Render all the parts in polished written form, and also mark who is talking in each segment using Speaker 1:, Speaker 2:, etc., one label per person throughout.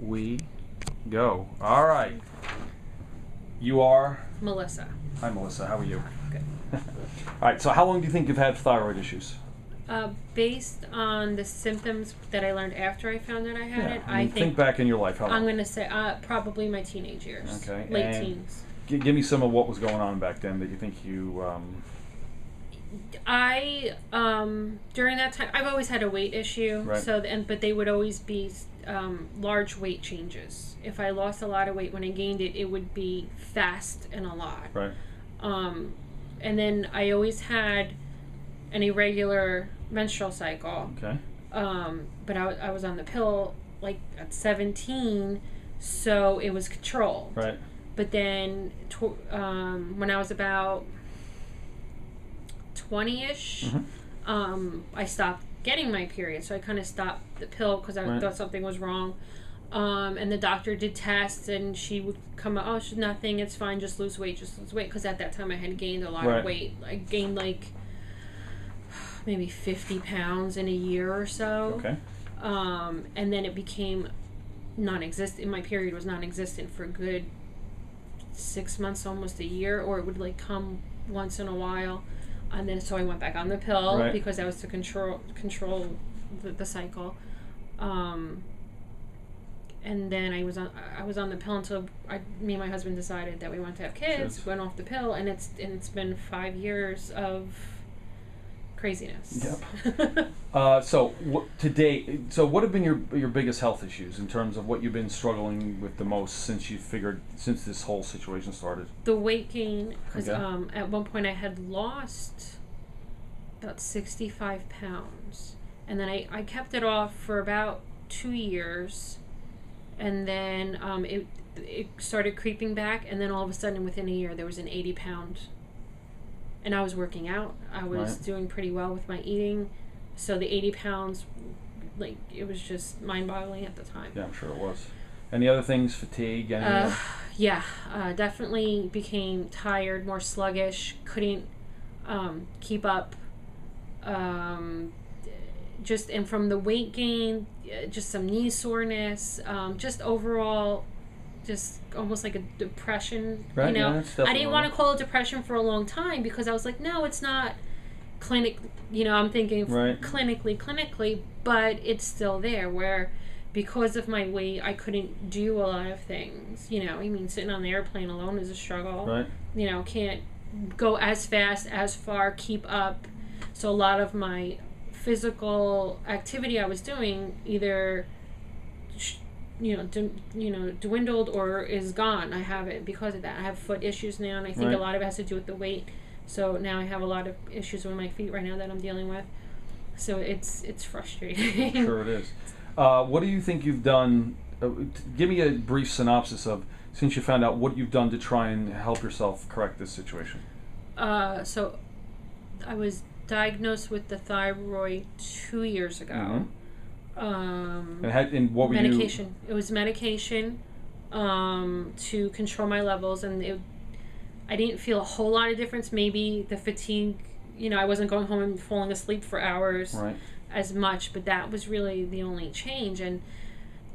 Speaker 1: we go. All right. You are?
Speaker 2: Melissa.
Speaker 1: Hi, Melissa. How are you?
Speaker 2: Good.
Speaker 1: All right. So how long do you think you've had thyroid issues?
Speaker 2: Based on the symptoms that I learned after I found that I had it,
Speaker 1: I think back in your life. How long?
Speaker 2: I'm going to say probably my teenage years.
Speaker 1: Okay.
Speaker 2: Late teens.
Speaker 1: Give me some of what was going on back then that you think you...
Speaker 2: during that time, I've always had a weight issue.
Speaker 1: Right.
Speaker 2: But they would always be large weight changes. If I lost a lot of weight when I gained it, it would be fast and a lot.
Speaker 1: Right.
Speaker 2: And then I always had an irregular menstrual cycle.
Speaker 1: Okay.
Speaker 2: But I was on the pill like at 17, so it was controlled.
Speaker 1: Right.
Speaker 2: But then when I was about 20-ish, I stopped getting my period. So I kind of stopped the pill because I thought something was wrong. And the doctor did tests, and she would come out, it's nothing, it's fine, just lose weight. Because at that time I had gained a lot of weight. I gained like maybe 50 pounds in a year or so.
Speaker 1: Okay.
Speaker 2: And then it became non-existent. My period was non-existent for a good 6 months, almost a year, or it would like come once in a while. And then so I went back on the pill because that was to control the cycle. And then I was on the pill until me and my husband decided that we wanted to have kids. Went off the pill, and it's been 5 years of craziness.
Speaker 1: Yep. So what have been your biggest health issues in terms of what you've been struggling with the most since this whole situation started?
Speaker 2: The weight gain, because at one point I had lost about 65 pounds, and then I kept it off for about 2 years, and then it started creeping back, and then all of a sudden within a year there was an 80-pound. And I was working out. I was doing pretty well with my eating. So the 80 pounds, like, it was just mind-boggling at the time.
Speaker 1: Yeah, I'm sure it was. Any other things? Fatigue?
Speaker 2: Definitely became tired, more sluggish, couldn't keep up. And from the weight gain, just some knee soreness, just overall... just almost like a depression,
Speaker 1: right,
Speaker 2: you know.
Speaker 1: Yeah,
Speaker 2: I didn't want to call it depression for a long time because I was like, no, it's not I'm thinking clinically, but it's still there where because of my weight, I couldn't do a lot of things, I mean, sitting on the airplane alone is a struggle,
Speaker 1: right?
Speaker 2: Can't go as fast, as far, keep up. So a lot of my physical activity I was doing either dwindled or is gone. I have it because of that. I have foot issues now, and I think a lot of it has to do with the weight. So now I have a lot of issues with my feet right now that I'm dealing with. So it's frustrating.
Speaker 1: Sure it is. What do you think you've done? Give me a brief synopsis of, since you found out, what you've done to try and help yourself correct this situation.
Speaker 2: So I was diagnosed with the thyroid 2 years ago.
Speaker 1: And what were
Speaker 2: medication. It was medication to control my levels, and I didn't feel a whole lot of difference. Maybe the fatigue, I wasn't going home and falling asleep for hours as much, but that was really the only change. And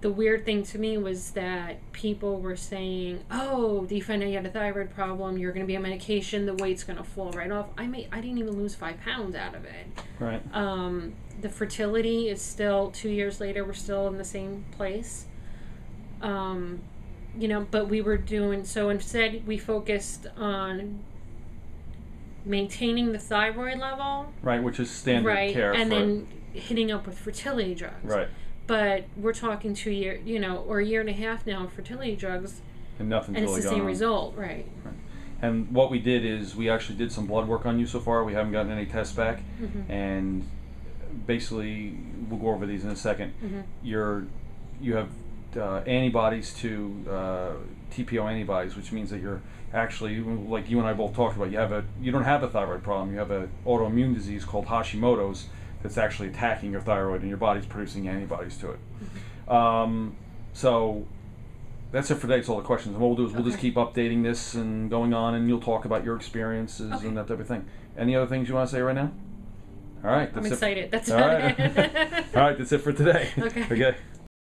Speaker 2: the weird thing to me was that people were saying, oh, do you find out you had a thyroid problem? You're going to be on medication. The weight's going to fall right off. I didn't even lose 5 pounds out of it.
Speaker 1: Right.
Speaker 2: The fertility is still 2 years later. We're still in the same place. But we were doing, so instead we focused on maintaining the thyroid level.
Speaker 1: Right, which is standard care.
Speaker 2: And then hitting up with fertility drugs.
Speaker 1: Right.
Speaker 2: But we're talking 2 years, or a year and a half now of fertility drugs.
Speaker 1: And nothing's
Speaker 2: and
Speaker 1: really
Speaker 2: it's the same result, right.
Speaker 1: And what we did is we actually did some blood work on you so far. We haven't gotten any tests back. And basically, we'll go over these in a second. You have antibodies to TPO antibodies, which means that you're actually, like you and I both talked about, you don't have a thyroid problem. You have an autoimmune disease called Hashimotos that's actually attacking your thyroid, and your body's producing antibodies to it. So that's it for today. It's all the questions. And what we'll do is we'll just keep updating this and going on, and you'll talk about your experiences and that type of thing. Any other things you want to say right now? All right.
Speaker 2: I'm excited. That's
Speaker 1: all right. All right. That's it for today.
Speaker 2: Okay.
Speaker 1: Okay.